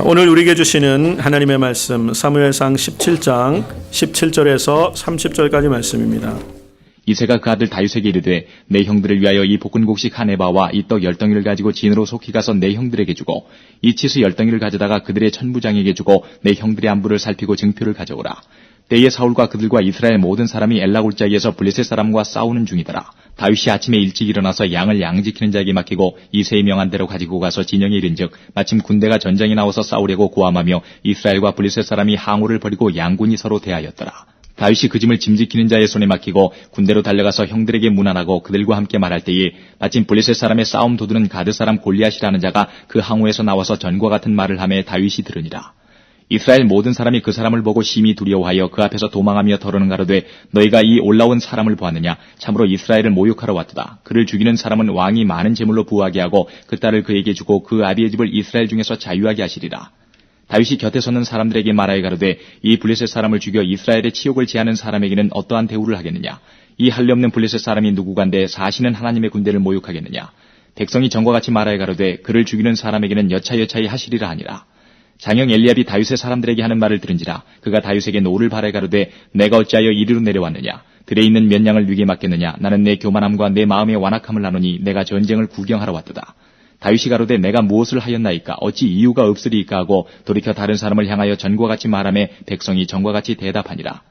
오늘 우리에게 주시는 하나님의 말씀 사무엘상 17장 17절에서 30절까지 말씀입니다. 이새가 그 아들 다윗에게 이르되 내 형들을 위하여 이 볶은 곡식 한 에바와 이 떡 10덩이를 가지고 진으로 속히 가서 내 형들에게 주고 이 치수 10덩이를 가져다가 그들의 천부장에게 주고 내 형들의 안부를 살피고 증표를 가져오라. 때에 사울과 그들과 이스라엘 모든 사람이 엘라 골짜기에서 블레셋 사람과 싸우는 중이더라. 다윗이 아침에 일찍 일어나서 양을 양지키는 자에게 맡기고 이새의 명한 대로 가지고 가서 진영에 이른즉 마침 군대가 전장에 나와서 싸우려고 고함하며 이스라엘과 블레셋 사람이 항우를 벌이고 양군이 서로 대하였더라. 다윗이 그 짐을 짐지키는 자의 손에 맡기고 군대로 달려가서 형들에게 문안하고 그들과 함께 말할 때에 마침 블레셋 사람의 싸움 도두는 가드 사람 골리앗이라는 자가 그 항우에서 나와서 전과 같은 말을 하며 다윗이 들으니라. 이스라엘 모든 사람이 그 사람을 보고 심히 두려워하여 그 앞에서 도망하며 더러는 가로되 너희가 이 올라온 사람을 보았느냐? 참으로 이스라엘을 모욕하러 왔도다. 그를 죽이는 사람은 왕이 많은 제물로 부하게 하고 그 딸을 그에게 주고 그 아비의 집을 이스라엘 중에서 자유하게 하시리라. 다윗이 곁에 서는 사람들에게 말하여 가로되 이 블레셋 사람을 죽여 이스라엘의 치욕을 제하는 사람에게는 어떠한 대우를 하겠느냐? 이 할례 없는 블레셋 사람이 누구간데 사시는 하나님의 군대를 모욕하겠느냐? 백성이 전과 같이 말하여 가로되 그를 죽이는 사람에게는 여차여차히 하시리라 하니라. 장형 엘리압이 다윗의 사람들에게 하는 말을 들은지라 그가 다윗에게 노를 바라여 가로되 내가 어찌하여 이리로 내려왔느냐? 들에 있는 몇 양을 위게 맡겠느냐? 나는 내 교만함과 내 마음의 완악함을 나누니 내가 전쟁을 구경하러 왔도다. 다윗이 가로되 내가 무엇을 하였나이까? 어찌 이유가 없으리이까 하고 돌이켜 다른 사람을 향하여 전과 같이 말하며 백성이 전과 같이 대답하니라.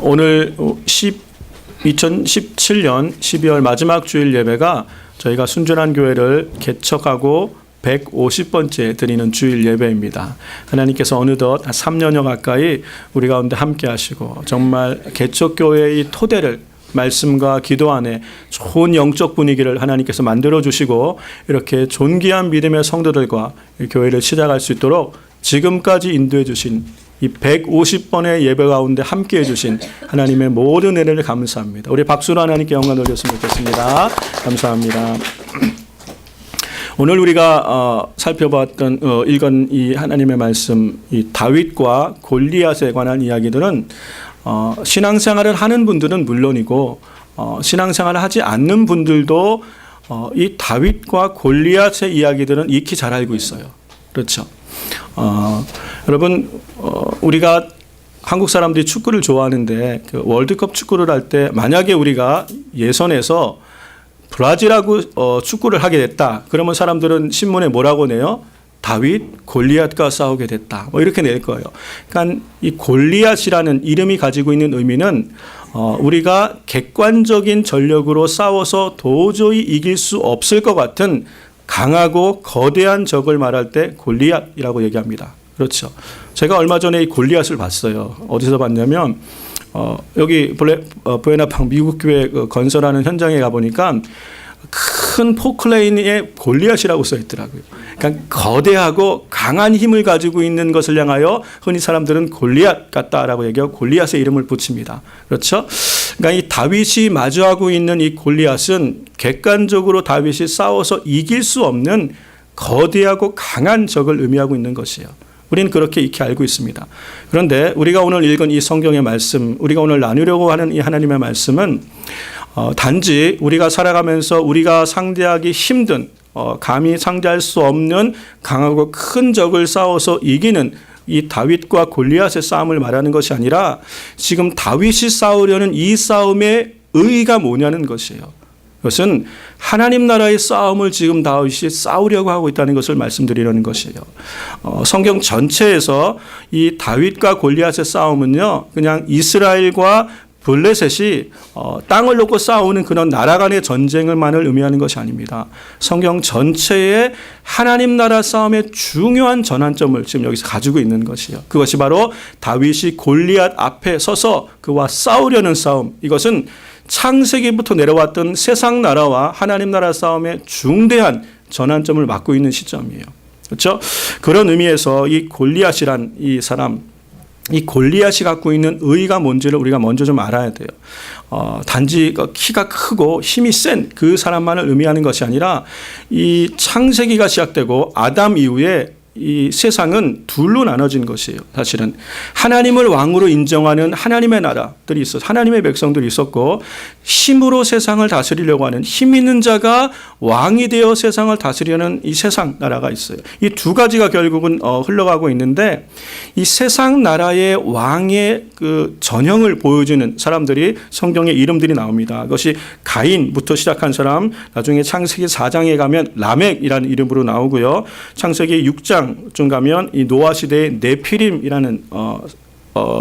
오늘 2017년 12월 마지막 주일 예배가 저희가 순전한 교회를 개척하고 150번째 드리는 주일 예배입니다. 하나님께서 어느덧 3년여 가까이 우리 가운데 함께 하시고 정말 개척교회의 토대를 말씀과 기도 안에 좋은 영적 분위기를 하나님께서 만들어주시고 이렇게 존귀한 믿음의 성도들과 교회를 시작할 수 있도록 지금까지 인도해 주신 이 150번의 예배 가운데 함께해 주신 하나님의 모든 은혜를 감사합니다. 우리 박수로 하나님께 영광 돌렸으면 좋겠습니다. 감사합니다. 오늘 우리가 살펴봤던 읽은 이 하나님의 말씀, 이 다윗과 골리앗에 관한 이야기들은 신앙생활을 하는 분들은 물론이고 신앙생활을 하지 않는 분들도 이 다윗과 골리앗의 이야기들은 익히 잘 알고 있어요. 그렇죠. 여러분 우리가 한국 사람들이 축구를 좋아하는데 그 월드컵 축구를 할 때 만약에 우리가 예선에서 브라질하고 축구를 하게 됐다. 그러면 사람들은 신문에 뭐라고 내요? 다윗 골리앗과 싸우게 됐다. 뭐 이렇게 낼 거예요. 그러니까 이 골리앗이라는 이름이 가지고 있는 의미는 우리가 객관적인 전력으로 싸워서 도저히 이길 수 없을 것 같은 강하고 거대한 적을 말할 때 골리앗이라고 얘기합니다. 그렇죠. 제가 얼마 전에 이 골리앗을 봤어요. 어디서 봤냐면 여기 부에나팡 미국 교회 건설하는 현장에 가보니까 큰 포클레인에 골리앗이라고 써 있더라고요. 그러니까 거대하고 강한 힘을 가지고 있는 것을 향하여 흔히 사람들은 골리앗 같다라고 얘기하고 골리앗의 이름을 붙입니다. 그렇죠? 그러니까 이 다윗이 마주하고 있는 이 골리앗은 객관적으로 다윗이 싸워서 이길 수 없는 거대하고 강한 적을 의미하고 있는 것이에요. 우리는 그렇게 익히 알고 있습니다. 그런데 우리가 오늘 읽은 이 성경의 말씀, 우리가 오늘 나누려고 하는 이 하나님의 말씀은 단지 우리가 살아가면서 우리가 상대하기 힘든 감히 상대할 수 없는 강하고 큰 적을 싸워서 이기는 이 다윗과 골리앗의 싸움을 말하는 것이 아니라 지금 다윗이 싸우려는 이 싸움의 의의가 뭐냐는 것이에요. 그것은 하나님 나라의 싸움을 지금 다윗이 싸우려고 하고 있다는 것을 말씀드리려는 것이에요. 성경 전체에서 이 다윗과 골리앗의 싸움은요, 그냥 이스라엘과 블레셋이 땅을 놓고 싸우는 그런 나라 간의 전쟁을만을 의미하는 것이 아닙니다. 성경 전체에 하나님 나라 싸움의 중요한 전환점을 지금 여기서 가지고 있는 것이에요. 그것이 바로 다윗이 골리앗 앞에 서서 그와 싸우려는 싸움. 이것은 창세기부터 내려왔던 세상 나라와 하나님 나라 싸움의 중대한 전환점을 맞고 있는 시점이에요. 그렇죠? 그런 의미에서 이 골리앗이란 이 사람, 이 골리앗이 갖고 있는 의의가 뭔지를 우리가 먼저 좀 알아야 돼요. 단지 키가 크고 힘이 센 그 사람만을 의미하는 것이 아니라 이 창세기가 시작되고 아담 이후에 이 세상은 둘로 나눠진 것이에요. 사실은 하나님을 왕으로 인정하는 하나님의 나라들이 있어, 하나님의 백성들이 있었고, 힘으로 세상을 다스리려고 하는 힘 있는 자가 왕이 되어 세상을 다스리려는 이 세상 나라가 있어요. 이 두 가지가 결국은 흘러가고 있는데, 이 세상 나라의 왕의 그 전형을 보여주는 사람들이 성경에 이름들이 나옵니다. 그것이 가인부터 시작한 사람, 나중에 창세기 4장에 가면 라멕이라는 이름으로 나오고요. 창세기 6장쯤 가면 이 노아 시대의 네피림이라는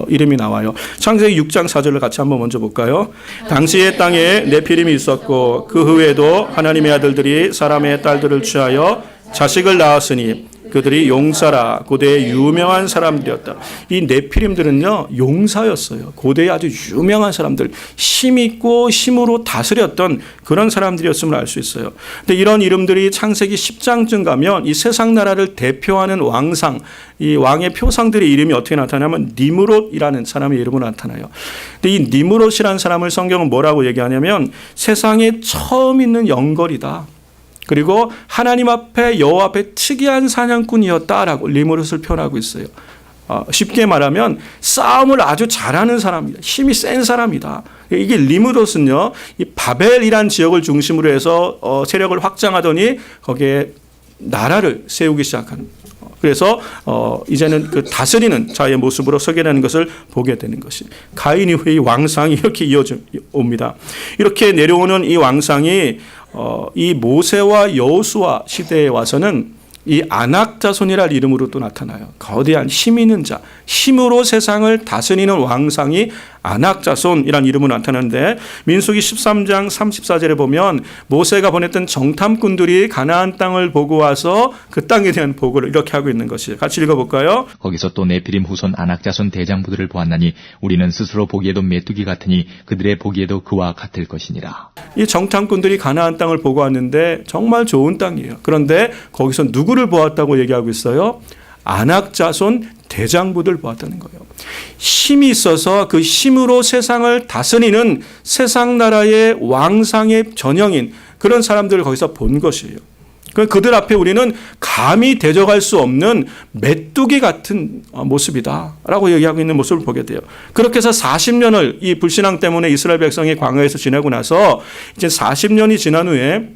이름이 나와요. 창세기 6장 4절을 같이 한번 먼저 볼까요? 당시의 땅에 네피림이 있었고 그 후에도 하나님의 아들들이 사람의 딸들을 취하여 자식을 낳았으니 그들이 용사라 고대의 유명한 사람들이었다. 이 네피림들은요, 용사였어요. 고대의 아주 유명한 사람들, 힘 있고 힘으로 다스렸던 그런 사람들이었음을 알 수 있어요. 근데 이런 이름들이 창세기 10장쯤 가면 이 세상 나라를 대표하는 왕상, 이 왕의 표상들의 이름이 어떻게 나타나냐면 니므롯이라는 사람의 이름으로 나타나요. 근데 이 니므롯이라는 사람을 성경은 뭐라고 얘기하냐면 세상에 처음 있는 영걸이다. 그리고 하나님 앞에 여호와 앞에 특이한 사냥꾼이었다라고 니므롯을 표현하고 있어요. 쉽게 말하면 싸움을 아주 잘하는 사람이다. 힘이 센 사람이다. 이게 니므롯은요, 이 바벨이란 지역을 중심으로 해서 세력을 확장하더니 거기에 나라를 세우기 시작하는. 그래서 이제는 그 다스리는 자의 모습으로 서게 되는 것을 보게 되는 것이, 가인 이후의 왕상이 이렇게 이어져 옵니다. 이렇게 내려오는 이 왕상이 이 모세와 여호수아 시대에 와서는 이 아낙 자손이라는 이름으로 또 나타나요. 거대한 힘 있는 자, 힘으로 세상을 다스리는 왕상이 아낙 자손이라는 이름으로 나타나는데, 민수기 13장 34절에 보면 모세가 보냈던 정탐꾼들이 가나안 땅을 보고 와서 그 땅에 대한 보고를 이렇게 하고 있는 것이에요. 같이 읽어볼까요? 거기서 또 네피림 후손 아낙 자손 대장부들을 보았나니 우리는 스스로 보기에도 메뚜기 같으니 그들의 보기에도 그와 같을 것이니라. 이 정탐꾼들이 가나안 땅을 보고 왔는데 정말 좋은 땅이에요. 그런데 거기서 누구를 보았다고 얘기하고 있어요? 아낙 자손 대장부들 보았다는 거예요. 힘이 있어서 그 힘으로 세상을 다스리는 세상 나라의 왕상의 전형인 그런 사람들을 거기서 본 것이에요. 그들 앞에 우리는 감히 대적할 수 없는 메뚜기 같은 모습이다라고 얘기하고 있는 모습을 보게 돼요. 그렇게 해서 40년을 이 불신앙 때문에 이스라엘 백성이 광야에서 지내고 나서 이제 40년이 지난 후에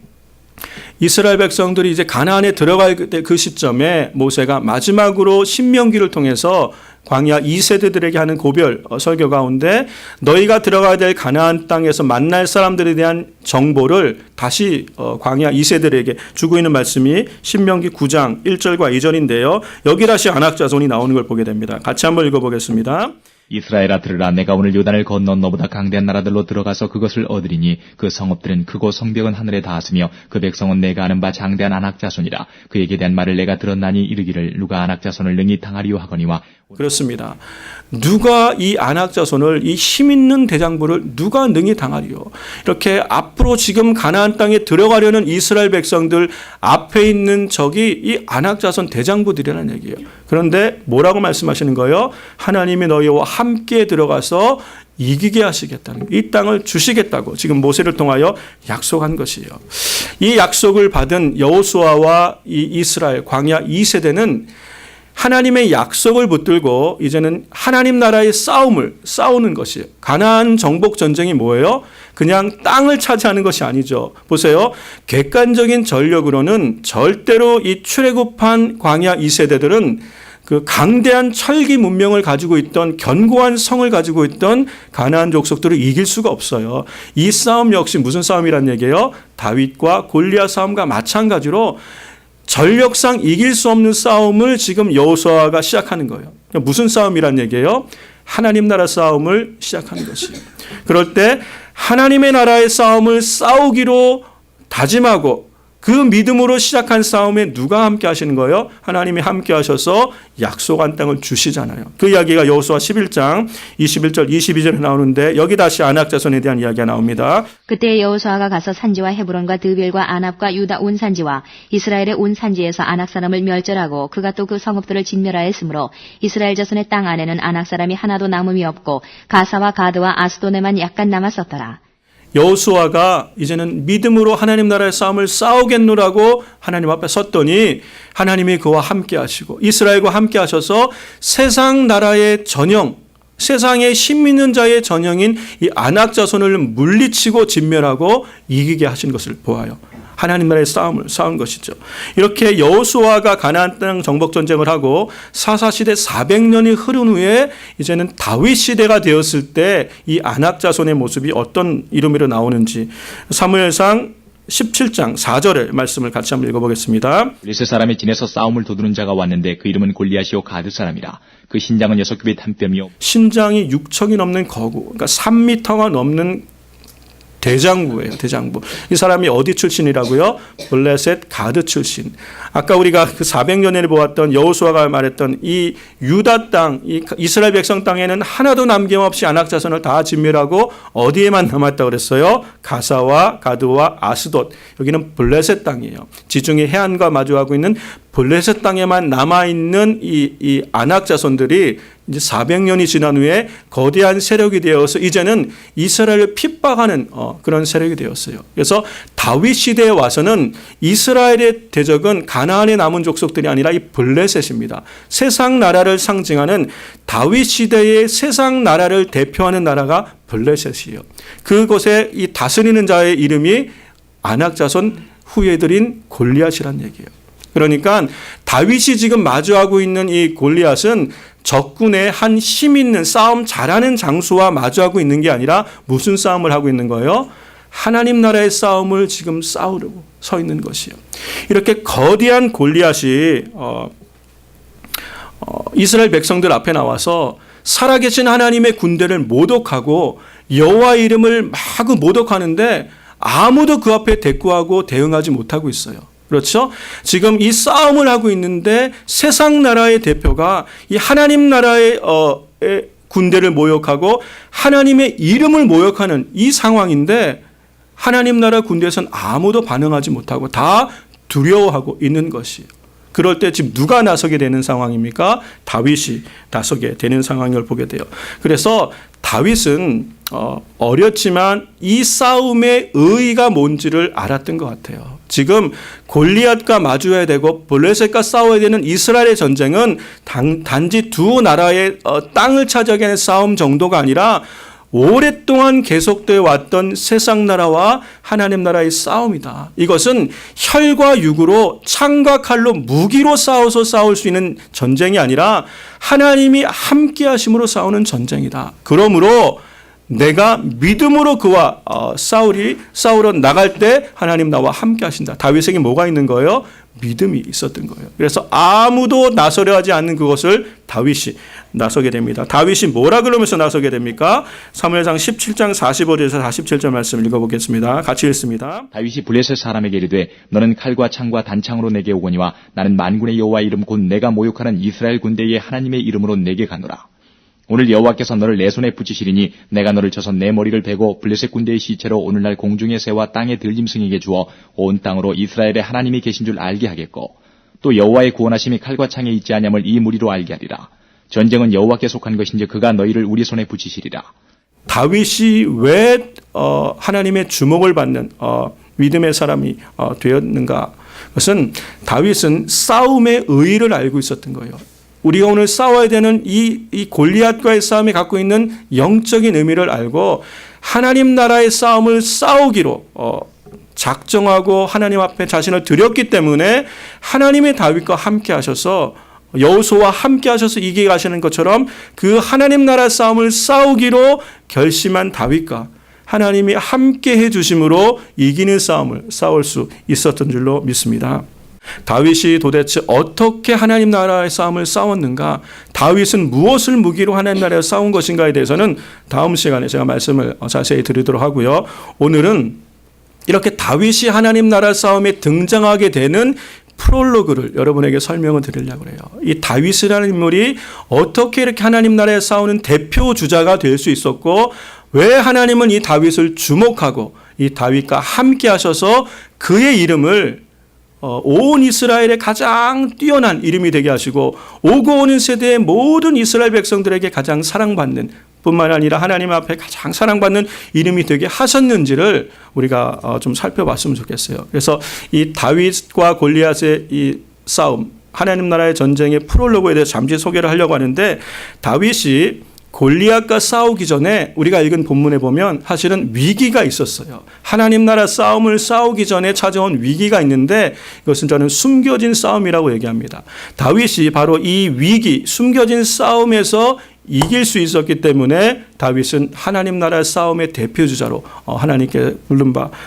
이스라엘 백성들이 이제 가나안에 들어갈 그 시점에 모세가 마지막으로 신명기를 통해서 광야 2세대들에게 하는 고별 설교 가운데 너희가 들어가야 될 가나안 땅에서 만날 사람들에 대한 정보를 다시 광야 2세들에게 주고 있는 말씀이 신명기 9장 1절과 2절인데요. 여기 다시 아낙 자손이 나오는 걸 보게 됩니다. 같이 한번 읽어보겠습니다. 이스라엘아 들으라. 내가 오늘 요단을 건너 너보다 강대한 나라들로 들어가서 그것을 얻으리니 그 성읍들은 크고 성벽은 하늘에 닿았으며 그 백성은 내가 아는 바 장대한 아낙 자손이라. 그에게 대한 말을 내가 들었나니 이르기를 누가 아낙 자손을 능히 당하리요 하거니와. 그렇습니다. 누가 이 아낙 자손을, 이 힘있는 대장부를 누가 능히 당하리요. 이렇게 앞으로 지금 가나안 땅에 들어가려는 이스라엘 백성들 앞에 있는 적이 이 아낙 자손 대장부들이라는 얘기예요. 그런데 뭐라고 말씀하시는 거예요? 하나님이 너희와 함께 들어가서 이기게 하시겠다는, 이 땅을 주시겠다고 지금 모세를 통하여 약속한 것이에요. 이 약속을 받은 여호수아와 이 이스라엘 광야 2세대는 하나님의 약속을 붙들고 이제는 하나님 나라의 싸우는 것이에요. 가나안 정복 전쟁이 뭐예요? 그냥 땅을 차지하는 것이 아니죠. 보세요. 객관적인 전력으로는 절대로 이 출애굽한 광야 2세대들은 그 강대한 철기 문명을 가지고 있던, 견고한 성을 가지고 있던 가나안 족속들을 이길 수가 없어요. 이 싸움 역시 무슨 싸움이란 얘기예요? 다윗과 골리앗 싸움과 마찬가지로 전력상 이길 수 없는 싸움을 지금 여호수아가 시작하는 거예요. 무슨 싸움이란 얘기예요? 하나님 나라 싸움을 시작하는 것이에요. 그럴 때 하나님의 나라의 싸움을 싸우기로 다짐하고 그 믿음으로 시작한 싸움에 누가 함께 하시는 거예요? 하나님이 함께 하셔서 약속한 땅을 주시잖아요. 그 이야기가 여호수아 11장 21절 22절에 나오는데 여기 다시 아낙 자손에 대한 이야기가 나옵니다. 그때 여호수아가 가서 산지와 헤브론과 드벨과 아납과 유다 온 산지와 이스라엘의 온 산지에서 아낙 사람을 멸절하고 그가 또 그 성읍들을 진멸하였으므로 이스라엘 자손의 땅 안에는 아낙 사람이 하나도 남음이 없고 가사와 가드와 아스도네만 약간 남았었더라. 여호수아가 이제는 믿음으로 하나님 나라의 싸움을 싸우겠노라고 하나님 앞에 섰더니 하나님이 그와 함께 하시고 이스라엘과 함께 하셔서 세상 나라의 전형, 세상에 힘 있는 자의 전형인 이 아낙 자손을 물리치고 진멸하고 이기게 하신 것을 보아요. 하나님 나라의 싸움을 싸운 것이죠. 이렇게 여호수아가 가나안 땅 정복 전쟁을 하고 사사 시대 400년이 흐른 후에 이제는 다윗 시대가 되었을 때 이 아낙 자손의 모습이 어떤 이름으로 나오는지 사무엘상 17장 4절의 말씀을 같이 한번 읽어보겠습니다. 블레셋 사람의 진에서 싸움을 도두는 자가 왔는데 그 이름은 골리앗이요 가드 사람이라. 그 신장은 6규빗 한 뼘이요 신장이 6척이 넘는 거구, 그러니까 3미터가 넘는 대장부예요. 대장부. 이 사람이 어디 출신이라고요? 블레셋 가드 출신. 아까 우리가 그 400년 전에 보았던 여호수아가 말했던 이 유다 땅, 이 이스라엘 백성 땅에는 하나도 남김없이 아낙 자손을 다 진멸하고 어디에만 남았다고 그랬어요? 가사와 가드와 아스돗. 여기는 블레셋 땅이에요. 지중해 해안과 마주하고 있는 블레셋 땅에만 남아있는 이 아낙 자손들이 이제 400년이 지난 후에 거대한 세력이 되어서 이제는 이스라엘을 핍박하는 그런 세력이 되었어요. 그래서 다윗 시대에 와서는 이스라엘의 대적은 가나안에 남은 족속들이 아니라 이 블레셋입니다. 세상 나라를 상징하는 다윗 시대의 세상 나라를 대표하는 나라가 블레셋이에요. 그곳에 이 다스리는 자의 이름이 아낙 자손 후예들인 골리앗이란 얘기예요. 그러니까 다윗이 지금 마주하고 있는 이 골리앗은 적군의 한 힘 있는 싸움 잘하는 장수와 마주하고 있는 게 아니라 무슨 싸움을 하고 있는 거예요? 하나님 나라의 싸움을 지금 싸우려고 서 있는 것이에요. 이렇게 거대한 골리앗이 이스라엘 백성들 앞에 나와서 살아계신 하나님의 군대를 모독하고 여호와의 이름을 마구 모독하는데 아무도 그 앞에 대꾸하고 대응하지 못하고 있어요. 그렇죠? 지금 이 싸움을 하고 있는데 세상 나라의 대표가 이 하나님 나라의 군대를 모욕하고 하나님의 이름을 모욕하는 이 상황인데 하나님 나라 군대에서는 아무도 반응하지 못하고 다 두려워하고 있는 것이에요. 그럴 때 지금 누가 나서게 되는 상황입니까? 다윗이 나서게 되는 상황을 보게 돼요. 그래서 다윗은 어렸지만 이 싸움의 의의가 뭔지를 알았던 것 같아요. 지금 골리앗과 마주해야 되고 블레셋과 싸워야 되는 이스라엘의 전쟁은 단지 두 나라의 땅을 차지하게 하는 싸움 정도가 아니라 오랫동안 계속되어 왔던 세상 나라와 하나님 나라의 싸움이다. 이것은 혈과 육으로 창과 칼로 무기로 싸워서 싸울 수 있는 전쟁이 아니라 하나님이 함께 하심으로 싸우는 전쟁이다. 그러므로 내가 믿음으로 그와 싸우러 나갈 때 하나님 나와 함께 하신다. 다윗에게 뭐가 있는 거예요? 믿음이 있었던 거예요. 그래서 아무도 나서려 하지 않는 그것을 다윗이 나서게 됩니다. 다윗이 뭐라 그러면서 나서게 됩니까? 사무엘상 17장 45절에서 47절 말씀 읽어보겠습니다. 같이 읽습니다. 다윗이 블레셋 사람에게 이르되 너는 칼과 창과 단창으로 내게 오거니와 나는 만군의 여호와의 이름 곧 내가 모욕하는 이스라엘 군대의 하나님의 이름으로 내게 가노라. 오늘 여호와께서 너를 내 손에 붙이시리니 내가 너를 쳐서 내 머리를 베고 블레셋 군대의 시체로 오늘날 공중의 새와 땅의 들짐승에게 주어 온 땅으로 이스라엘의 하나님이 계신 줄 알게 하겠고 또 여호와의 구원하심이 칼과 창에 있지 아니함을 이 무리로 알게 하리라. 전쟁은 여호와께 속한 것인지 그가 너희를 우리 손에 붙이시리라. 다윗이 왜 하나님의 주목을 받는 믿음의 사람이 되었는가? 그것은 다윗은 싸움의 의의를 알고 있었던 거예요. 우리가 오늘 싸워야 되는 이 골리앗과의 싸움이 갖고 있는 영적인 의미를 알고 하나님 나라의 싸움을 싸우기로 작정하고 하나님 앞에 자신을 드렸기 때문에 하나님의 다윗과 함께 하셔서 여호수아와 함께 하셔서 이기게 하시는 것처럼 그 하나님 나라 싸움을 싸우기로 결심한 다윗과 하나님이 함께 해주심으로 이기는 싸움을 싸울 수 있었던 줄로 믿습니다. 다윗이 도대체 어떻게 하나님 나라의 싸움을 싸웠는가? 다윗은 무엇을 무기로 하나님 나라에 싸운 것인가에 대해서는 다음 시간에 제가 말씀을 자세히 드리도록 하고요. 오늘은 이렇게 다윗이 하나님 나라 싸움에 등장하게 되는 프롤로그를 여러분에게 설명을 드리려고 해요. 이 다윗이라는 인물이 어떻게 이렇게 하나님 나라에 싸우는 대표 주자가 될 수 있었고 왜 하나님은 이 다윗을 주목하고 이 다윗과 함께 하셔서 그의 이름을 온 이스라엘의 가장 뛰어난 이름이 되게 하시고 오고 오는 세대의 모든 이스라엘 백성들에게 가장 사랑받는 뿐만 아니라 하나님 앞에 가장 사랑받는 이름이 되게 하셨는지를 우리가 좀 살펴봤으면 좋겠어요. 그래서 이 다윗과 골리앗의 이 싸움, 하나님 나라의 전쟁의 프롤로그에 대해서 잠시 소개를 하려고 하는데, 다윗이 골리앗과 싸우기 전에 우리가 읽은 본문에 보면 사실은 위기가 있었어요. 하나님 나라 싸움을 싸우기 전에 찾아온 위기가 있는데, 이것은 저는 숨겨진 싸움이라고 얘기합니다. 다윗이 바로 이 위기, 숨겨진 싸움에서 이길 수 있었기 때문에 다윗은 하나님 나라 싸움의 대표주자로 하나님께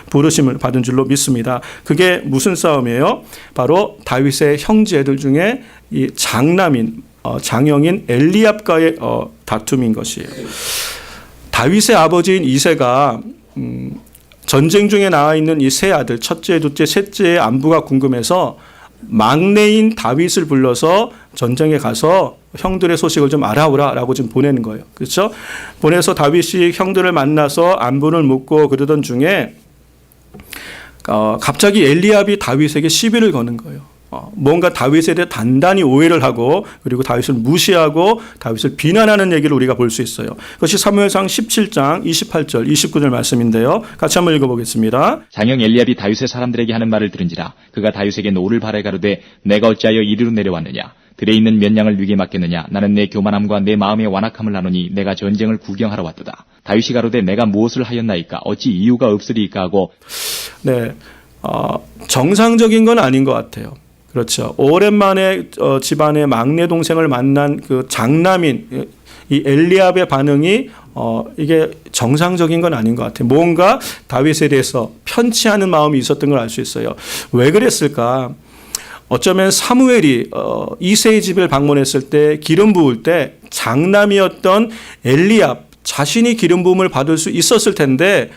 부르심을 받은 줄로 믿습니다. 그게 무슨 싸움이에요? 바로 다윗의 형제들 중에 이 장남인 장형인 엘리압과의 다툼인 것이에요. 다윗의 아버지인 이새가 전쟁 중에 나와 있는 이 세 아들, 첫째, 둘째, 셋째의 안부가 궁금해서 막내인 다윗을 불러서 전쟁에 가서 형들의 소식을 좀 알아오라라고 지금 보내는 거예요. 그렇죠? 보내서 다윗이 형들을 만나서 안부를 묻고 그러던 중에 갑자기 엘리압이 다윗에게 시비를 거는 거예요. 뭔가 다윗에 대해 단단히 오해를 하고, 그리고 다윗을 무시하고 다윗을 비난하는 얘기를 우리가 볼 수 있어요. 그것이 사무엘상 17장 28절 29절 말씀인데요. 같이 한번 읽어보겠습니다. 장형 엘리압이 다윗의 사람들에게 하는 말을 들은지라 그가 다윗에게 노를 바래 가로되 내가 어찌하여 이리로 내려왔느냐, 들에 있는 몇 양을 위게 맡겠느냐, 나는 내 교만함과 내 마음의 완악함을 아노니 내가 전쟁을 구경하러 왔도다. 다윗이 가로되 내가 무엇을 하였나이까, 어찌 이유가 없으리이까 하고. 네, 정상적인 건 아닌 것 같아요. 그렇죠. 오랜만에 집안의 막내 동생을 만난 그 장남인 이 엘리압의 반응이 이게 정상적인 건 아닌 것 같아요. 뭔가 다윗에 대해서 편치 않은 마음이 있었던 걸 알 수 있어요. 왜 그랬을까? 어쩌면 사무엘이 이새의 집을 방문했을 때 기름 부을 때 장남이었던 엘리압 자신이 기름 부음을 받을 수 있었을 텐데,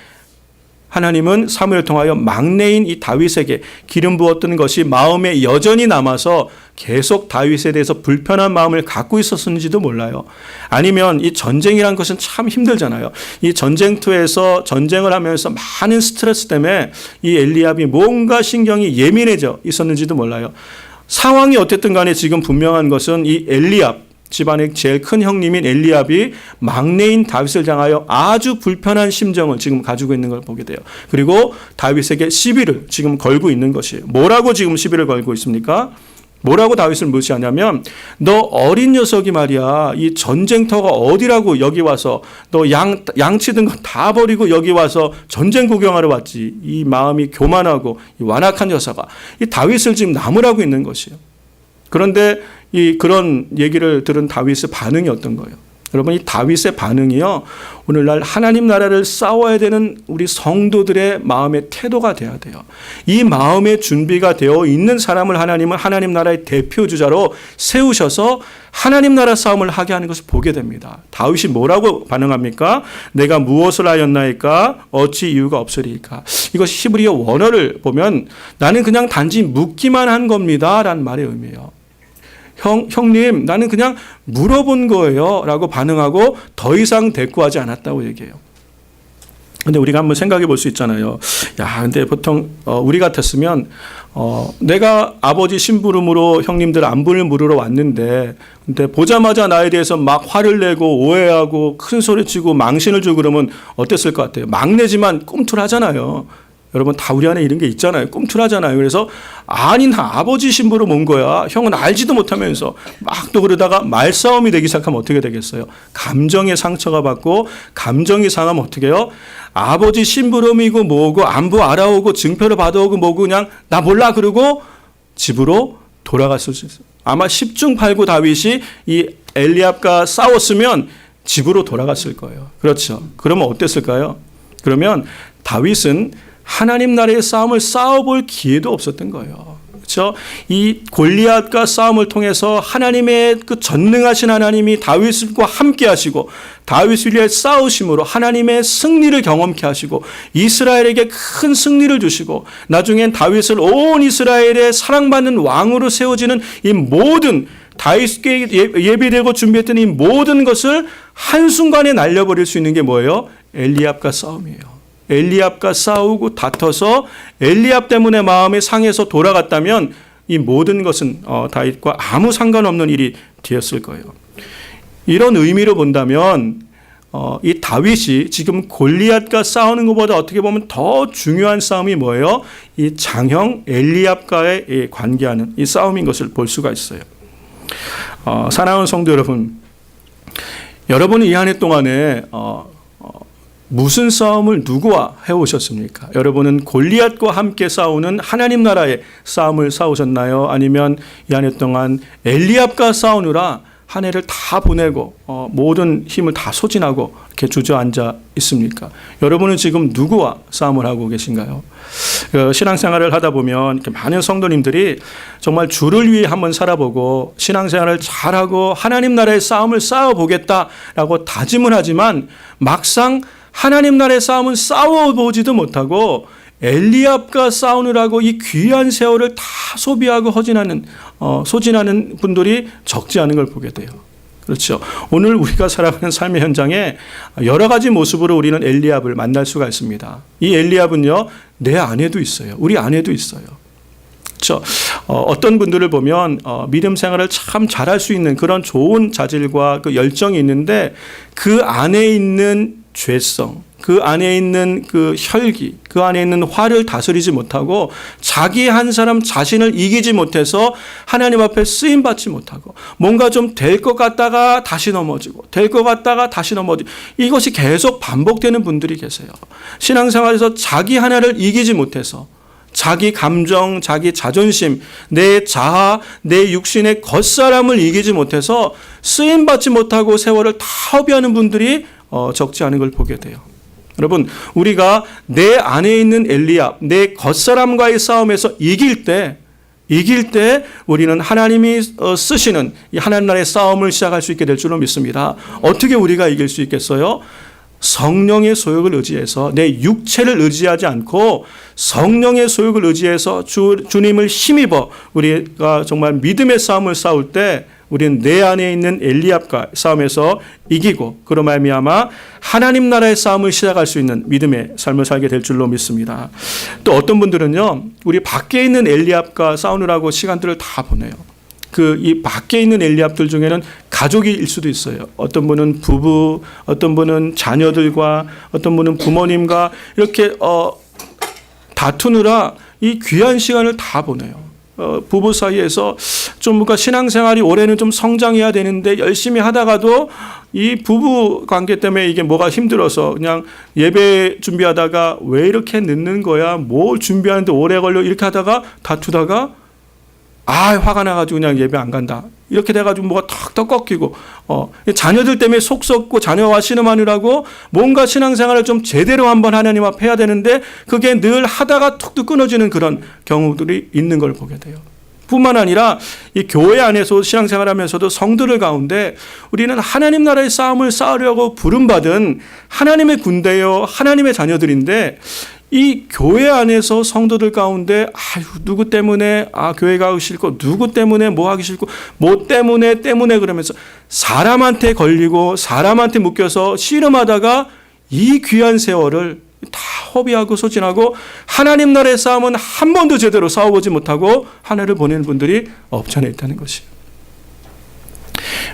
하나님은 사무엘을 통하여 막내인 이 다윗에게 기름 부었던 것이 마음에 여전히 남아서 계속 다윗에 대해서 불편한 마음을 갖고 있었는지도 몰라요. 아니면 이 전쟁이란 것은 참 힘들잖아요. 이 전쟁터에서 전쟁을 하면서 많은 스트레스 때문에 이 엘리압이 뭔가 신경이 예민해져 있었는지도 몰라요. 상황이 어쨌든 간에 지금 분명한 것은 이 엘리압, 집안의 제일 큰 형님인 엘리압이 막내인 다윗을 향하여 아주 불편한 심정을 지금 가지고 있는 걸 보게 돼요. 그리고 다윗에게 시비를 지금 걸고 있는 것이에요. 뭐라고 지금 시비를 걸고 있습니까? 뭐라고 다윗을 무시하냐면, 너 어린 녀석이 말이야, 이 전쟁터가 어디라고 여기 와서 너 양 치던 거 다 버리고 여기 와서 전쟁 구경하러 왔지. 이 마음이 교만하고 이 완악한 녀석아, 이 다윗을 지금 나무라고 있는 것이에요. 그런데 그런 얘기를 들은 다윗의 반응이 어떤 거예요? 여러분, 이 다윗의 반응이요, 오늘날 하나님 나라를 싸워야 되는 우리 성도들의 마음의 태도가 돼야 돼요. 이 마음의 준비가 되어 있는 사람을 하나님은 하나님 나라의 대표주자로 세우셔서 하나님 나라 싸움을 하게 하는 것을 보게 됩니다. 다윗이 뭐라고 반응합니까? 내가 무엇을 하였나이까? 어찌 이유가 없으리이까? 이것이 히브리어 원어를 보면 나는 그냥 단지 묻기만 한 겁니다 라는 말의 의미예요. 형님, 나는 그냥 물어본 거예요 라고 반응하고 더 이상 대꾸하지 않았다고 얘기해요. 근데 우리가 한번 생각해 볼 수 있잖아요. 야, 근데 보통 우리 같았으면 내가 아버지 심부름으로 형님들 안부를 물으러 왔는데, 근데 보자마자 나에 대해서 막 화를 내고 오해하고 큰 소리치고 망신을 주고 그러면 어땠을 것 같아요? 막내지만 꿈틀하잖아요. 여러분, 다 우리 안에 이런 게 있잖아요. 꿈틀하잖아요. 그래서 아니, 나 아버지 심부름 온 거야. 형은 알지도 못하면서 막 또 그러다가 말싸움이 되기 시작하면 어떻게 되겠어요? 감정의 상처가 받고 감정이 상하면 어떻게 해요? 아버지 심부름이고 뭐고 안부 알아오고 증표를 받아오고 뭐고 그냥 나 몰라 그러고 집으로 돌아갔을 수 있어요. 아마 10중 8구 다윗이 이 엘리압과 싸웠으면 집으로 돌아갔을 거예요. 그렇죠. 그러면 어땠을까요? 그러면 다윗은 하나님 나라의 싸움을 싸워볼 기회도 없었던 거예요. 그렇죠? 이 골리앗과 싸움을 통해서 하나님의 그 전능하신 하나님이 다윗과 함께 하시고 다윗을 위해 싸우심으로 하나님의 승리를 경험케 하시고 이스라엘에게 큰 승리를 주시고 나중엔 다윗을 온 이스라엘의 사랑받는 왕으로 세워지는 이 모든 다윗께 예비되고 준비했던 이 모든 것을 한순간에 날려버릴 수 있는 게 뭐예요? 엘리압과 싸움이에요. 엘리압과 싸우고 다퉈서 엘리압 때문에 마음이 상해서 돌아갔다면 이 모든 것은 다윗과 아무 상관없는 일이 되었을 거예요. 이런 의미로 본다면 이 다윗이 지금 골리앗과 싸우는 것보다 어떻게 보면 더 중요한 싸움이 뭐예요? 이 장형 엘리압과의 이 관계하는 이 싸움인 것을 볼 수가 있어요. 사랑하는 성도 여러분, 여러분은 이 한 해 동안에 무슨 싸움을 누구와 해오셨습니까? 여러분은 골리앗과 함께 싸우는 하나님 나라의 싸움을 싸우셨나요? 아니면 이 한 해 동안 엘리압과 싸우느라 한 해를 다 보내고 모든 힘을 다 소진하고 이렇게 주저앉아 있습니까? 여러분은 지금 누구와 싸움을 하고 계신가요? 신앙생활을 하다 보면 이렇게 많은 성도님들이 정말 주를 위해 한번 살아보고 신앙생활을 잘하고 하나님 나라의 싸움을 싸워보겠다라고 다짐을 하지만 막상 하나님 나라의 싸움은 싸워보지도 못하고 엘리압과 싸우느라고 이 귀한 세월을 다 소비하고 소진하는 분들이 적지 않은 걸 보게 돼요. 그렇죠. 오늘 우리가 살아가는 삶의 현장에 여러 가지 모습으로 우리는 엘리압을 만날 수가 있습니다. 이 엘리압은요, 내 안에도 있어요. 우리 안에도 있어요. 그렇죠. 어떤 분들을 보면 믿음 생활을 참 잘할 수 있는 그런 좋은 자질과 그 열정이 있는데 그 안에 있는 죄성, 그 안에 있는 그 혈기, 그 안에 있는 화를 다스리지 못하고 자기 한 사람 자신을 이기지 못해서 하나님 앞에 쓰임 받지 못하고 뭔가 좀 될 것 같다가 다시 넘어지고 될 것 같다가 다시 넘어지고 이것이 계속 반복되는 분들이 계세요. 신앙생활에서 자기 하나를 이기지 못해서 자기 감정, 자기 자존심, 내 자아, 내 육신의 겉사람을 이기지 못해서 쓰임 받지 못하고 세월을 다 허비하는 분들이 적지 않은 걸 보게 돼요. 여러분, 우리가 내 안에 있는 엘리압, 내 겉사람과의 싸움에서 이길 때 우리는 하나님이 쓰시는 이 하나님 나라의 싸움을 시작할 수 있게 될 줄로 믿습니다. 어떻게 우리가 이길 수 있겠어요? 성령의 소욕을 의지해서 내 육체를 의지하지 않고 성령의 소욕을 의지해서 주님을 힘입어 우리가 정말 믿음의 싸움을 싸울 때 우리는 내 안에 있는 엘리압과 싸움에서 이기고 그로 말미암아 하나님 나라의 싸움을 시작할 수 있는 믿음의 삶을 살게 될 줄로 믿습니다. 또 어떤 분들은요, 우리 밖에 있는 엘리압과 싸우느라고 시간들을 다 보내요. 이 밖에 있는 엘리압들 중에는 가족일 수도 있어요. 어떤 분은 부부, 어떤 분은 자녀들과, 어떤 분은 부모님과 이렇게 다투느라 이 귀한 시간을 다 보내요. 부부 사이에서 좀 뭔가 신앙생활이 올해는 좀 성장해야 되는데 열심히 하다가도 이 부부 관계 때문에 이게 뭐가 힘들어서 그냥 예배 준비하다가 왜 이렇게 늦는 거야? 뭘 준비하는데 오래 걸려? 이렇게 하다가 다투다가 화가 나가지고 그냥 예배 안 간다. 이렇게 돼가지고 뭐가 턱턱 꺾이고, 자녀들 때문에 속 썩고 자녀와 신음하느라고 뭔가 신앙생활을 좀 제대로 한번 하나님 앞에 해야 되는데 그게 늘 하다가 툭툭 끊어지는 그런 경우들이 있는 걸 보게 돼요. 뿐만 아니라 이 교회 안에서 신앙생활하면서도 성도들 가운데 우리는 하나님 나라의 싸움을 싸우려고 부름받은 하나님의 군대요, 하나님의 자녀들인데 이 교회 안에서 성도들 가운데 누구 때문에 교회 가기 싫고 누구 때문에 뭐 하기 싫고 뭐 때문에 그러면서 사람한테 걸리고 사람한테 묶여서 씨름하다가 이 귀한 세월을 다 허비하고 소진하고 하나님 나라의 싸움은 한 번도 제대로 싸워보지 못하고 한 해를 보내는 분들이 없잖아 있다는 것이에요.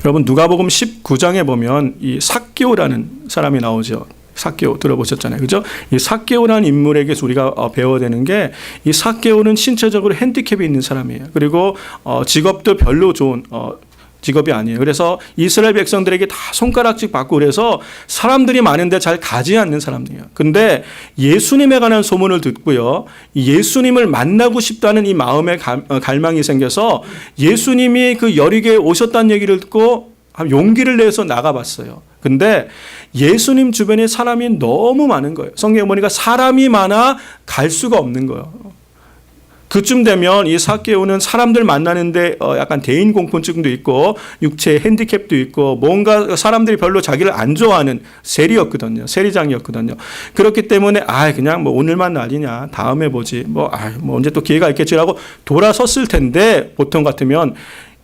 여러분, 누가복음 19장에 보면 이 삭개오라는 사람이 나오죠. 삭개오 들어보셨잖아요. 그죠? 이 삭개오라는 인물에게서 우리가 배워야 되는 게 이 삭개오는 신체적으로 핸디캡이 있는 사람이에요. 그리고 직업도 별로 좋은 직업이 아니에요. 그래서 이스라엘 백성들에게 다 손가락질 받고 그래서 사람들이 많은데 잘 가지 않는 사람이에요. 근데 예수님에 관한 소문을 듣고요. 예수님을 만나고 싶다는 이 마음의 갈망이 생겨서 예수님이 그 여리고에 오셨다는 얘기를 듣고 용기를 내서 나가봤어요. 근데 예수님 주변에 사람이 너무 많은 거예요. 성경에 보니까 사람이 많아 갈 수가 없는 거예요. 그쯤 되면 이 삭개오는 사람들 만나는데 약간 대인 공포증도 있고 육체 핸디캡도 있고 뭔가 사람들이 별로 자기를 안 좋아하는 세리장이었거든요. 그렇기 때문에 그냥 뭐 오늘만 날이냐 다음에 보지 뭐 언제 또 기회가 있겠지라고 돌아섰을 텐데 보통 같으면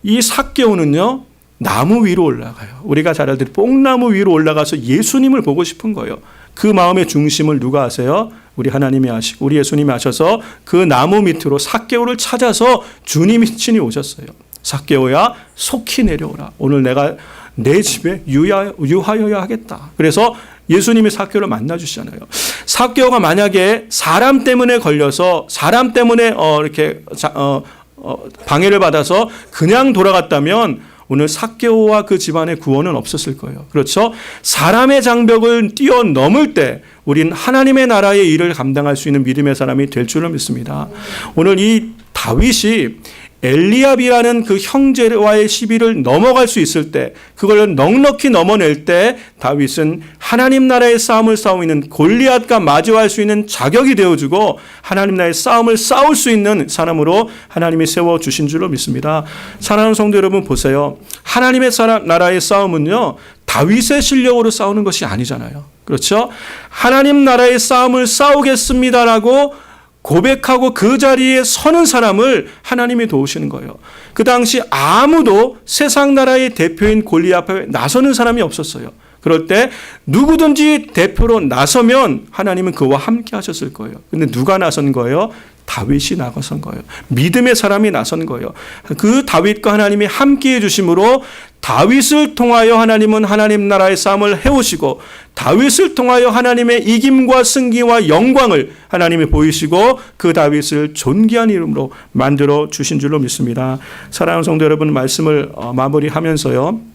이 삭개오는요 나무 위로 올라가요. 우리가 잘 알듯이 뽕나무 위로 올라가서 예수님을 보고 싶은 거예요. 그 마음의 중심을 누가 아세요? 우리 하나님이 아시고 우리 예수님이 아셔서 그 나무 밑으로 삭개오를 찾아서 주님이 친히 오셨어요. 삭개오야 속히 내려오라. 오늘 내가 내 집에 유하여야 하겠다. 그래서 예수님이 삭개오를 만나 주시잖아요. 삭개오가 만약에 사람 때문에 걸려서 사람 때문에 방해를 받아서 그냥 돌아갔다면 오늘 삭개오와 그 집안의 구원은 없었을 거예요. 그렇죠? 사람의 장벽을 뛰어넘을 때 우린 하나님의 나라의 일을 감당할 수 있는 믿음의 사람이 될 줄을 믿습니다. 오늘 이 다윗이 엘리압이라는 그 형제와의 시비를 넘어갈 수 있을 때, 그걸 넉넉히 넘어낼 때 다윗은 하나님 나라의 싸움을 싸우고 있는 골리앗과 마주할 수 있는 자격이 되어주고 하나님 나라의 싸움을 싸울 수 있는 사람으로 하나님이 세워주신 줄로 믿습니다. 사랑하는 성도 여러분, 보세요. 하나님의 나라의 싸움은요, 다윗의 실력으로 싸우는 것이 아니잖아요. 그렇죠? 하나님 나라의 싸움을 싸우겠습니다라고 고백하고 그 자리에 서는 사람을 하나님이 도우시는 거예요. 그 당시 아무도 세상 나라의 대표인 골리앗 앞에 나서는 사람이 없었어요. 그럴 때 누구든지 대표로 나서면 하나님은 그와 함께 하셨을 거예요. 근데 누가 나선 거예요? 다윗이 나선 거예요. 믿음의 사람이 나선 거예요. 그 다윗과 하나님이 함께해 주심으로 다윗을 통하여 하나님은 하나님 나라의 싸움을 해오시고 다윗을 통하여 하나님의 이김과 승기와 영광을 하나님이 보이시고 그 다윗을 존귀한 이름으로 만들어 주신 줄로 믿습니다. 사랑하는 성도 여러분, 말씀을 마무리하면서요.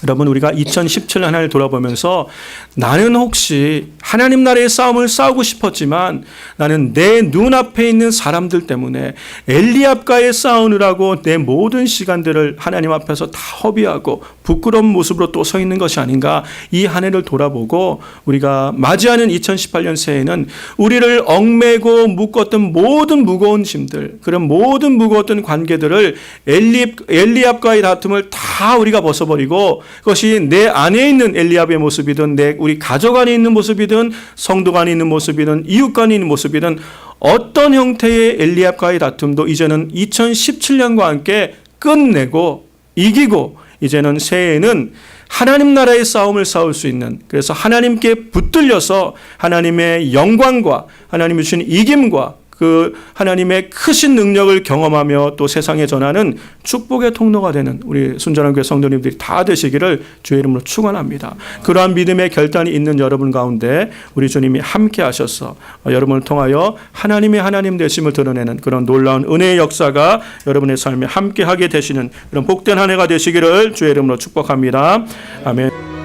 여러분, 우리가 2017년 한 해를 돌아보면서 나는 혹시 하나님 나라의 싸움을 싸우고 싶었지만 나는 내 눈앞에 있는 사람들 때문에 엘리압과의 싸우느라고 내 모든 시간들을 하나님 앞에서 다 허비하고 부끄러운 모습으로 또 서 있는 것이 아닌가, 이 한 해를 돌아보고 우리가 맞이하는 2018년 새해에는 우리를 얽매고 묶었던 모든 무거운 짐들, 그런 모든 무거웠던 관계들을 엘리압과의 다툼을 다 우리가 벗어버리고 그것이 내 안에 있는 엘리압의 모습이든 우리 가족 안에 있는 모습이든 성도 간에 있는 모습이든 이웃 간에 있는 모습이든 어떤 형태의 엘리압과의 다툼도 이제는 2017년과 함께 끝내고 이기고 이제는 새해에는 하나님 나라의 싸움을 싸울 수 있는, 그래서 하나님께 붙들려서 하나님의 영광과 하나님이 주신 이김과 그 하나님의 크신 능력을 경험하며 또 세상에 전하는 축복의 통로가 되는 우리 순전한 교회 성도님들이 다 되시기를 주의 이름으로 축원합니다. 그러한 믿음의 결단이 있는 여러분 가운데 우리 주님이 함께 하셔서 여러분을 통하여 하나님의 하나님 되심을 드러내는 그런 놀라운 은혜의 역사가 여러분의 삶에 함께 하게 되시는 그런 복된 한 해가 되시기를 주의 이름으로 축복합니다. 아멘.